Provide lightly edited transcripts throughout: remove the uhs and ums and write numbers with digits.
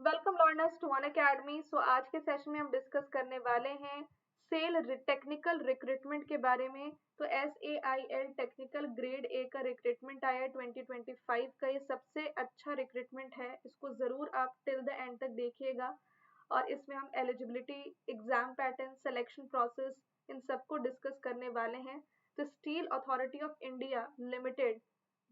Welcome learners to Unacademy. आज के session में हम डिस्कस करने वाले हैं सेल टेक्निकल रिक्रूटमेंट के बारे में। तो SAIL टेक्निकल ग्रेड ए का रिक्रूटमेंट आया 2025 का। ये सबसे अच्छा रिक्रूटमेंट है, इसको ज़रूर आप टिल द एंड तक देखिएगा। और इसमें हम eligibility, exam pattern, selection process, इन सबको डिस्कस करने वाले हैं। तो steel authority of India limited,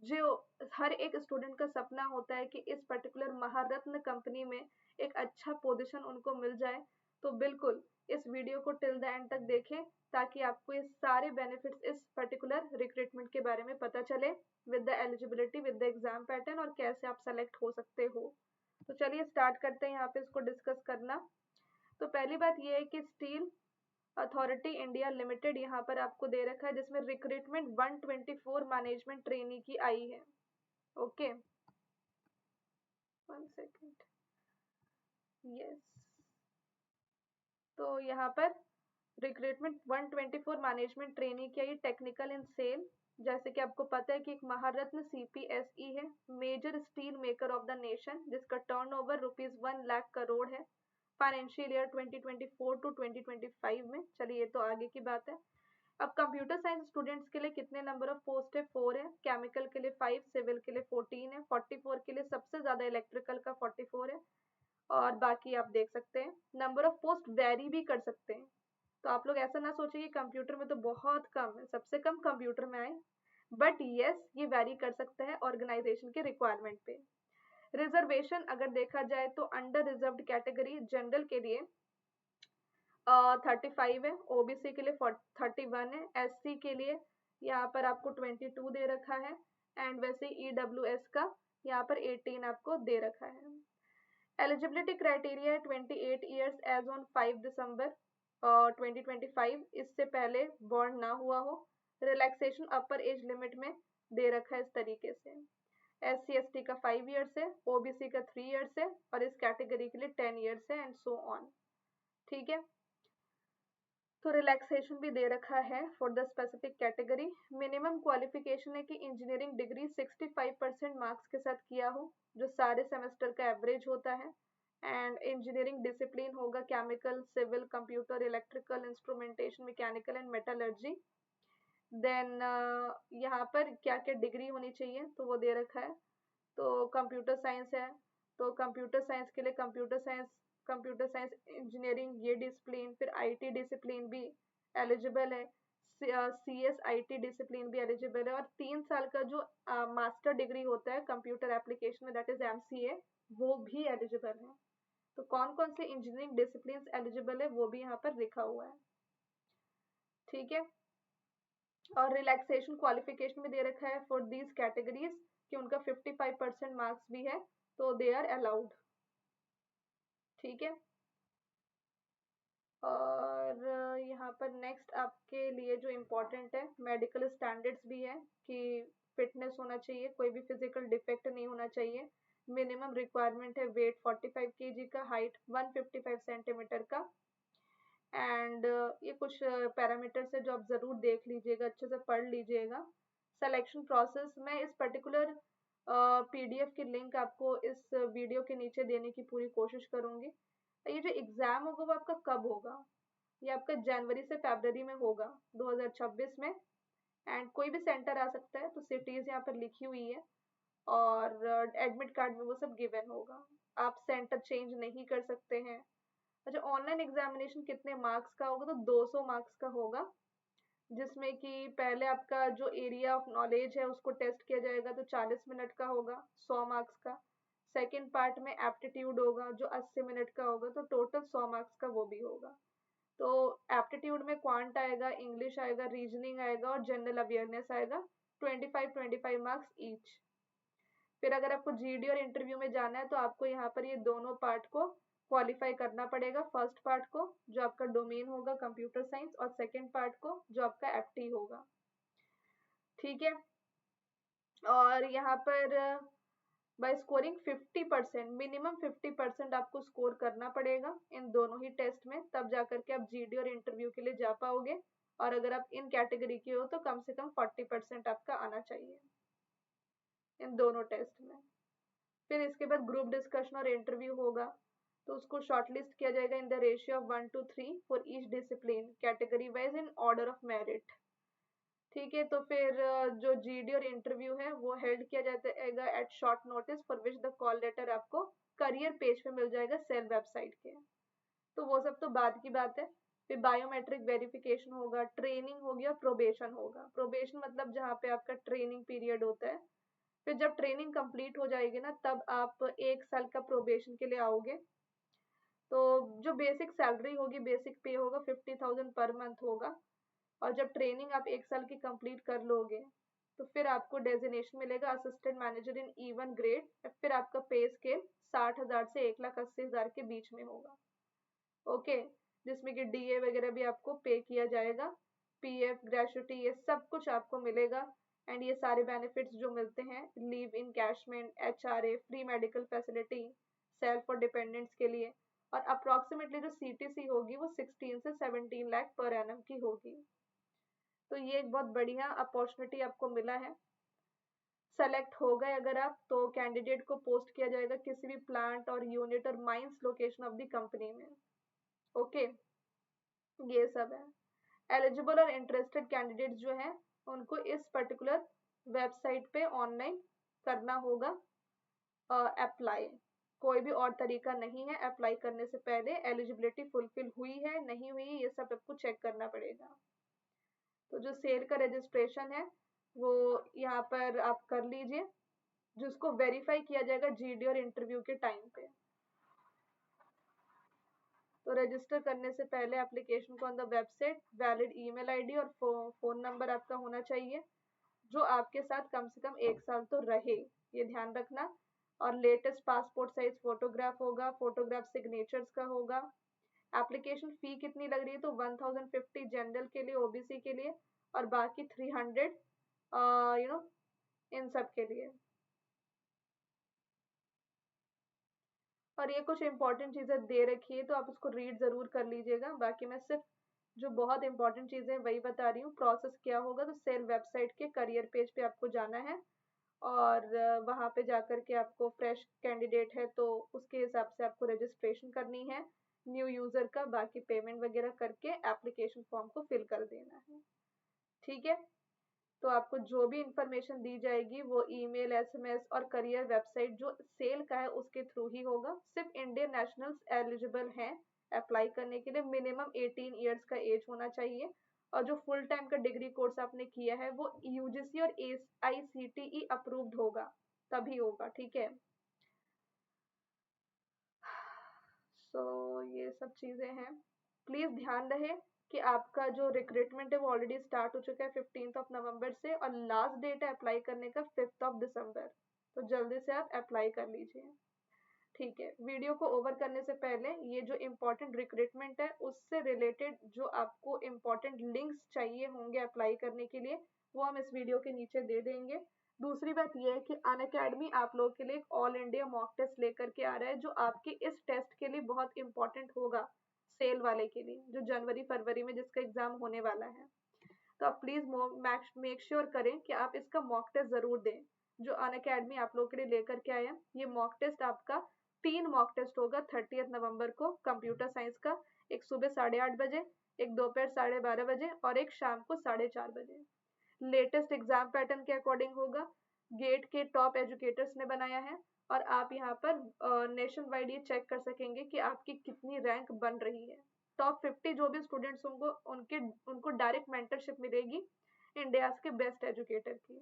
जो हर एक स्टूडेंट का सपना होता है कि इस पर्टिकुलर महारत्न कंपनी में एक अच्छा पोजीशन उनको मिल जाए, तो बिल्कुल इस वीडियो को टिल द एंड तक देखें ताकि आपको ये सारे बेनिफिट्स इस पर्टिकुलर रिक्रूटमेंट के बारे में पता चले, with the eligibility, with the exam pattern, और कैसे आप सेलेक्ट हो सकते हो। तो चलिए स्टार्ट करते हैं यहाँ पे इसको डिस्कस करना। तो पहली बात ये है कि स्टील अथॉरिटी इंडिया लिमिटेड यहाँ पर आपको दे रखा है, जिसमें रिक्रूटमेंट 124 मैनेजमेंट ट्रेनी की आई है। Okay, 1 second, yes. तो यहाँ पर रिक्रूटमेंट 124 मैनेजमेंट ट्रेनी की आई, टेक्निकल इन सेल। जैसे कि आपको पता है कि एक महारत्न CPSE है, major steel maker of the nation, जिसका टर्नओवर ₹1 लाख करोड़ है फाइनेंशियल ईयर 2024 टू 2025 में। चलिए ये तो आगे की बात है। अब कंप्यूटर साइंस स्टूडेंट्स के लिए कितने नंबर ऑफ पोस्ट है? 4 है। केमिकल के लिए 5, सिविल के लिए 14 है। 44 के लिए सबसे ज्यादा इलेक्ट्रिकल का 44 है। और बाकी आप देख सकते हैं नंबर ऑफ पोस्ट वेरी भी कर सकते हैं। तो आप लोग ऐसा ना सोचिए कि कंप्यूटर में तो बहुत कम है, सबसे कम कंप्यूटर में आए, बट यस ये वेरी कर सकता है ऑर्गेनाइजेशन के रिक्वायरमेंट पे। रिजर्वेशन अगर देखा जाए तो अंडर रिजर्व्ड कैटेगरी जनरल के लिए 35 है, OBC के लिए 31 है, SC के लिए यहाँ पर आपको 22 दे रखा है, एंड वैसे EWS का यहाँ पर 18 आपको दे रखा है। एलिजिबिलिटी क्राइटेरिया है 28 ईयर्स एज ऑन 5 दिसंबर 2025, इससे पहले बॉर्न ना हुआ हो। रिलैक्सेशन अपर एज लिमिट में दे रखा है इस तरीके से, SC/ST का 5 ईयर्स है, OBC का 3 ईयर्स है, और इस कैटेगरी के लिए 10 ईयर्स है, एंड सो ऑन। ठीक है, तो रिलैक्सेशन भी दे रखा है for the specific category. Minimum qualification है कि इंजीनियरिंग डिग्री 65% मार्क्स के साथ किया हो, जो सारे सेमेस्टर का एवरेज होता है। एंड इंजीनियरिंग डिसिप्लिन होगा chemical, civil, computer, electrical, instrumentation, mechanical and metallurgy. Then यहाँ पर क्या क्या डिग्री होनी चाहिए तो वो दे रखा है। तो कंप्यूटर साइंस है, तो कंप्यूटर साइंस के लिए कंप्यूटर साइंस इंजीनियरिंग ये डिसिप्लिन, फिर IT डिसिप्लिन भी एलिजिबल है, CS IT डिसिप्लिन भी एलिजिबल है, और 3 साल का जो मास्टर डिग्री होता है कंप्यूटर एप्लीकेशन में, दैट इज MCA, वो भी एलिजिबल है। तो कौन कौन से इंजीनियरिंग डिसिप्लिन एलिजिबल है वो भी यहाँ पर लिखा हुआ है। ठीक है, और रिलैक्सेशन क्वालिफिकेशन में दे रखा है फॉर दीज कैटेगरीज कि उनका 55% मार्क्स भी है, तो दे आर अलाउड। ठीक है, और यहाँ पर नेक्स्ट आपके लिए जो इम्पोर्टेंट है, मेडिकल स्टैंडर्ड्स भी है कि फिटनेस होना चाहिए, कोई भी फिजिकल डिफेक्ट नहीं होना चाहिए। मिनिमम रिक्वायरमेंट है वेट 45 kg का, हाइट 155 सेंटीमीटर का, एंड ये कुछ पैरामीटर्स है जो आप ज़रूर देख लीजिएगा, अच्छे से पढ़ लीजिएगा। सिलेक्शन प्रोसेस, मैं इस पर्टिकुलर PDF की लिंक आपको इस वीडियो के नीचे देने की पूरी कोशिश करूँगी। ये जो एग्ज़ाम होगा वो आपका कब होगा? ये आपका जनवरी से फरवरी में होगा 2026 में, एंड कोई भी सेंटर आ सकता है, तो सिटीज़ यहाँ पर लिखी हुई है, और एडमिट कार्ड में वो सब गिवन होगा। आप सेंटर चेंज नहीं कर सकते हैं। अच्छा, ऑनलाइन एग्जामिनेशन कितने मार्क्स का होगा? तो 200 मार्क्स का होगा, जिसमें कि पहले आपका जो एरिया ऑफ नॉलेज है उसको टेस्ट किया जाएगा, तो 40 मिनट का होगा, 100 मार्क्स का। सेकेंड पार्ट में एप्टीट्यूड होगा जो 80 मिनट का होगा, तो टोटल 100 मार्क्स का वो भी होगा। तो एप्टीट्यूड में क्वांट आएगा, इंग्लिश आएगा, रीजनिंग आएगा, और जनरल अवेयरनेस आएगा, 25-25 मार्क्स ईच। फिर अगर आपको GD और इंटरव्यू में जाना है तो आपको यहाँ पर ये दोनों पार्ट को क्वालिफाई करना पड़ेगा। फर्स्ट पार्ट को जो आपका डोमेन होगा कंप्यूटर साइंस, और सेकंड पार्ट को जो आपका FT होगा। ठीक है, और यहाँ पर बाय स्कोरिंग 50%, मिनिमम 50% आपको स्कोर करना पड़ेगा इन दोनों ही टेस्ट में, तब जाकर के आप GD और इंटरव्यू के लिए जा पाओगे। और अगर आप इन कैटेगरी के हो तो कम से कम 40% आपका आना चाहिए इन दोनों टेस्ट में। फिर इसके बाद ग्रुप डिस्कशन और इंटरव्यू होगा, तो उसको शॉर्टलिस्ट किया जाएगा in the ratio of 1 to 3 for each discipline category wise in order of merit. ठीक है, तो फिर जो जीडी और इंटरव्यू है वो हेल्ड किया जाएगा at short notice for which the call letter आपको करियर पेज पे मिल जाएगा सेल वेबसाइट के। तो वो सब तो बाद की बात है। फिर बायोमेट्रिक वेरिफिकेशन होगा, ट्रेनिंग होगी और प्रोबेशन होगा। प्रोबेशन मतलब जहाँ पे आपका ट्रेनिंग पीरियड होता है। फिर जब ट्रेनिंग कंप्लीट हो जाएगी ना, तब आप 1 साल का प्रोबेशन के लिए आओगे। तो जो बेसिक सैलरी होगी, बेसिक पे होगा 50,000 पर मंथ होगा। और जब ट्रेनिंग आप 1 साल की कंप्लीट कर लोगे, तो फिर आपको डेजिग्नेशन मिलेगा असिस्टेंट मैनेजर इन E1 ग्रेड। फिर आपका पे स्केल 60,000 से 1,80,000 के बीच में होगा। ओके, जिसमें कि डीए वगैरह भी आपको पे किया जाएगा, पीएफ, ग्रेचुटी, ये सब कुछ आपको मिलेगा। एंड ये सारे बेनिफिट्स जो मिलते हैं, leave encashment, HRA, free medical facility self और डिपेंडेंट्स के लिए। और अप्रोक्सीमेटली जो सीटीसी होगी वो 16 से 17 लाख पर एनम की होगी। तो ये एक बहुत बढ़िया अपॉर्चुनिटी आपको मिला है। सेलेक्ट हो गए अगर आप, तो कैंडिडेट को पोस्ट किया जाएगा किसी भी प्लांट और यूनिट और mines location of the company में। ओके, ये सब है। एलिजिबल और इंटरेस्टेड कैंडिडेट्स जो हैं, उनको इस पर्टिकुलर वेबसाइट पे ऑनलाइन करना होगा अप्लाई। कोई भी और तरीका नहीं है अप्लाई करने से पहले। एलिजिबिलिटी फुलफिल हुई है नहीं हुई, ये सब आपको चेक करना पड़ेगा। तो जो सेल का रजिस्ट्रेशन है वो यहाँ पर आप कर लीजिए, जिसको वेरीफाई किया जाएगा जीडी और इंटरव्यू के टाइम पे। तो रजिस्टर करने से पहले एप्लीकेशन को on the website valid email ID और फोन नंबर आपका होना चाहिए, जो आपके साथ कम से कम 1 साल तो रहे, ये ध्यान रखना। और लेटेस्ट पासपोर्ट साइज फोटोग्राफ होगा, फोटोग्राफ सिग्नेचर्स का होगा। एप्लीकेशन फी कितनी लग रही है, तो 1050 जनरल के लिए, ओबीसी के लिए, और बाकी 300 इन सब के लिए। और ये कुछ इंपॉर्टेंट चीज़ें दे रखी है, तो आप उसको रीड ज़रूर कर लीजिएगा। बाकी मैं सिर्फ जो बहुत इंपॉर्टेंट चीज़ें वही बता रही हूँ। प्रोसेस क्या होगा, तो सेल वेबसाइट के करियर पेज पे आपको जाना है, और वहाँ पे जाकर के आपको फ्रेश कैंडिडेट है तो उसके हिसाब से आपको रजिस्ट्रेशन करनी है न्यू यूज़र का। बाकी पेमेंट वगैरह करके एप्लीकेशन फॉर्म को फिल कर देना है। ठीक है, तो आपको जो भी इंफॉर्मेशन दी जाएगी वो ईमेल, एसएमएस और करियर वेबसाइट जो सेल का है उसके थ्रू ही होगा। सिर्फ इंडियन नेशनल्स एलिजिबल हैं अप्लाई करने के लिए। मिनिमम 18 ईयर्स का एज होना चाहिए, और जो फुल टाइम का डिग्री कोर्स आपने किया है वो यूजीसी और AICTE अप्रूव्ड होगा, तभी होगा। ठीक है, सो ये सब चीज़ें हैं। प्लीज़ ध्यान रहे कि आपका जो रिक्रूटमेंट है वो ऑलरेडी स्टार्ट हो चुका है 15 नवंबर से, और लास्ट डेट है अप्लाई करने का 5 दिसंबर। तो जल्दी से आप अप्लाई कर लीजिए। ठीक है, वीडियो को ओवर करने से पहले ये जो इम्पोर्टेंट रिक्रूटमेंट है उससे रिलेटेड जो आपको इम्पोर्टेंट लिंक्स चाहिए होंगे अप्लाई करने के लिए, वो हम इस वीडियो के नीचे दे देंगे। दूसरी बात यह है कि अनअकैडमी आप लोगों के लिए एक ऑल इंडिया मॉक टेस्ट लेकर के आ रहा है, जो आपके इस टेस्ट के लिए बहुत इंपॉर्टेंट होगा, सेल वाले के लिए, जो जनवरी फरवरी में जिसका एग्जाम होने वाला है। तो आप प्लीज मेक श्योर करें कि आप इसका मॉक टेस्ट जरूर दें, जो अनअकैडमी आप लोगों के लिए लेकर के आए हैं। ये मॉक टेस्ट आपका 3 मॉक टेस्ट होगा 30 नवंबर को कंप्यूटर साइंस का। एक सुबह 8:30 बजे, एक दोपहर 12:30 बजे, और एक शाम को 4:30 बजे। लेटेस्ट एग्जाम पैटर्न के अकॉर्डिंग होगा, गेट के टॉप एजुकेटर्स ने बनाया है। और आप यहाँ पर नेशन वाइड ये चेक कर सकेंगे कि आपकी कितनी रैंक बन रही है। टॉप 50 जो भी स्टूडेंट्स होंगे उनको डायरेक्ट मेंटरशिप मिलेगी इंडिया के बेस्ट एजुकेटर की।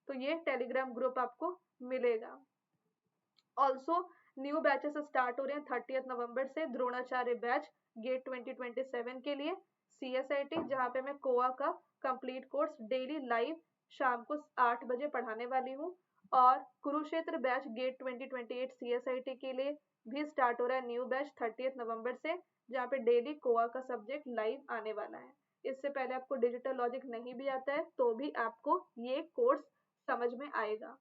तो ये टेलीग्राम ग्रुप आपको मिलेगा। ऑल्सो न्यू बैचेस स्टार्ट हो रहे हैं 30 नवंबर से। द्रोणाचार्य बैच गेट 2027 के लिए, CSIT जहाँ पे मैं कोआ का कंप्लीट कोर्स डेली लाइव शाम को 8 बजे पढ़ाने वाली हूँ। और कुरुक्षेत्र बैच गेट 2028 CSIT के लिए भी स्टार्ट हो रहा है न्यू बैच 30 नवंबर से, जहाँ पे डेली कोआ का सब्जेक्ट लाइव आने वाला है। इससे पहले आपको डिजिटल लॉजिक नहीं भी आता है तो भी आपको ये कोर्स समझ में आएगा।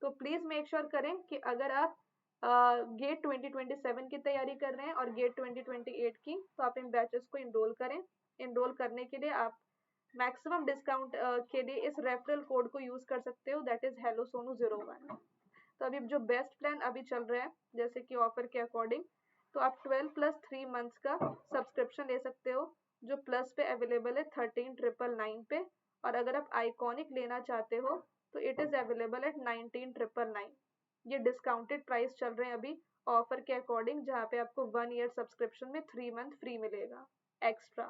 तो प्लीज़ मेक श्योर करें कि अगर आप गेट 2027 की तैयारी कर रहे हैं और गेट 2028 की, तो आप इन बैचेस को इनरोल करें। इनरोल करने के लिए आप मैक्सिमम डिस्काउंट के लिए इस रेफरल कोड को यूज़ कर सकते हो, दैट इज़ HelloSonu01। तो तो अभी जो बेस्ट प्लान अभी चल रहा है जैसे कि ऑफर के अकॉर्डिंग, तो आप 12+3 मंथ्स का सब्सक्रिप्शन ले सकते हो, जो प्लस पे अवेलेबल है 13,999 पे। और अगर आप आइकॉनिक लेना चाहते हो तो इट इज़ अवेलेबल एट 19,999। ये डिस्काउंटेड प्राइस चल रहे हैं अभी ऑफर के अकॉर्डिंग, जहाँ पे आपको 1 ईयर सब्सक्रिप्शन में 3 मंथ फ्री मिलेगा एक्स्ट्रा।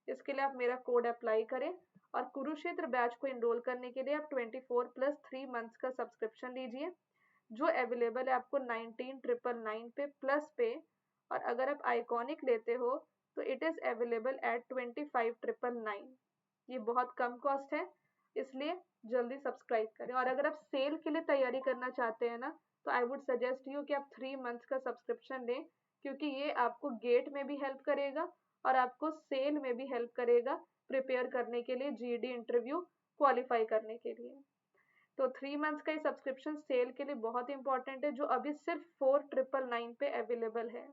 इसके लिए आप मेरा कोड अप्लाई करें और कुरुक्षेत्र बैच को इनरोल करने के लिए आप 24+3 मंथ्स का सब्सक्रिप्शन लीजिए, जो अवेलेबल है आपको 19,999 पे प्लस पे। और अगर आप आइकॉनिक लेते हो तो इट इज़ अवेलेबल एट 25,999। ये बहुत कम कॉस्ट है, इसलिए जल्दी सब्सक्राइब करें। और अगर आप सेल के लिए तैयारी करना चाहते हैं ना, तो आई वुड सजेस्ट यू कि आप 3 मंथ्स का सब्सक्रिप्शन लें, क्योंकि ये आपको गेट में भी हेल्प करेगा और आपको सेल में भी हेल्प करेगा प्रिपेयर करने के लिए, जीडी इंटरव्यू क्वालिफाई करने के लिए। तो 3 मंथ्स का ये सब्सक्रिप्शन सेल के लिए बहुत इंपॉर्टेंट है, जो अभी सिर्फ 4,999 पे अवेलेबल है।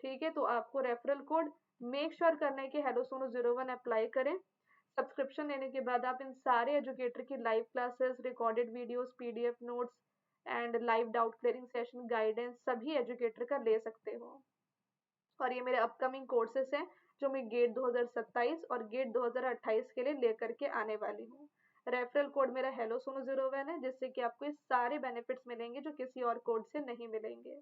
ठीक है, तो आपको रेफरल कोड मेक श्योर करना है कि हेलो सोनू 01 अप्लाई करें। सब्सक्रिप्शन लेने के बाद आप इन सारे एजुकेटर की live classes, recorded videos, PDF notes and live doubt clearing session, guidance सभी एजुकेटर का ले सकते हो। और ये मेरे अपकमिंग कोर्सेस हैं जो मैं गेट 2027 और गेट 2028 के लिए लेकर के आने वाली हूँ। रेफरल कोड मेरा हेलो सोनू 01 है, जिससे कि आपको ये सारे बेनिफिट्स मिलेंगे जो किसी और कोड से नहीं मिलेंगे।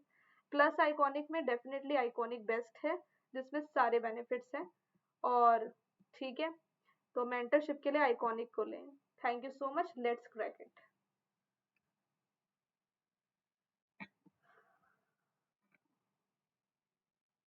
प्लस आइकॉनिक में डेफिनेटली आइकॉनिक बेस्ट है, जिसमें सारे बेनिफिट्स हैं। और ठीक है, तो मेंटरशिप के लिए आइकॉनिक को लें। Thank you so much, let's crack it.